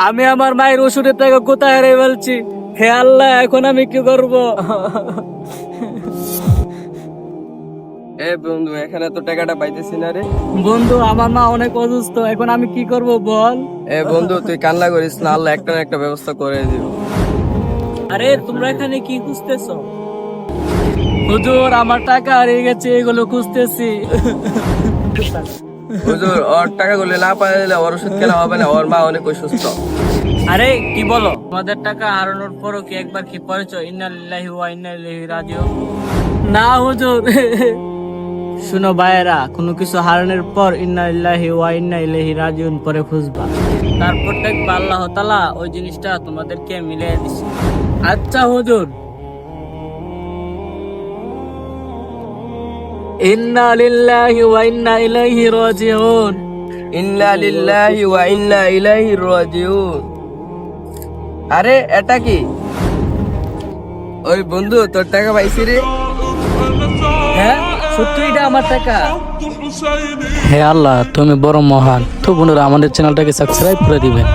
আমি আমার মায়ের ওষুধের টাকা কোথায় হারিয়ে ফেলছি। হে আল্লাহ, এখন আমি কি করব? এ বন্ধু, এখানে তো টাকাটা পাইতেছি না রে। বন্ধু, আমার মা অনেক অসুস্থ, এখন আমি কি করব বল? এ বন্ধু, তুই কান্না করিস না, আল্লাহ একটা না একটা ব্যবস্থা করে দিব। আরে তোমরা এখানে কি খুঁজতেছো? হুজুর, আমার টাকা হারিয়ে গেছে, এগুলো খুঁজতেছি। হুজুর, ওর টাকাগুলো না পাইলে ওর ওষুধ কেনা হবে না, ওর মা অনেক অসুস্থ। আরে কি বলো? তোমাদের টাকা হারানোর পরও কি একবার কি পড়েছো ইন্না লিল্লাহি ওয়া ইন্না ইলাইহি রাজিউন? না হুজুর। শুনো ভাইয়েরা, কোনো কিছু হারানোর পর ইন্না লিল্লাহি ওয়া ইন্না ইলাইহি রাজিউন পরে খুঁজবা, তারপর দেখবা আল্লাহ তাআলা ওই জিনিসটা তোমাদেরকে মিলিয়ে দিছে। আচ্ছা হুজুর। ইন্না লিল্লাহি ওয়া ইন্না ইলাইহি রাজিউন। ইন্না লিল্লাহি ওয়া ইন্না ইলাইহি রাজিউন। আরে এটা কি? ওই বন্ধু, তোর টাকা পাইছি রে। হ্যাঁ, সত্যি এটা আমার টাকা। হে আল্লাহ, তুমি বড় মহান। তো বন্ধুরা, আমাদের চ্যানেলটাকে সাবস্ক্রাইব করে দিবেন।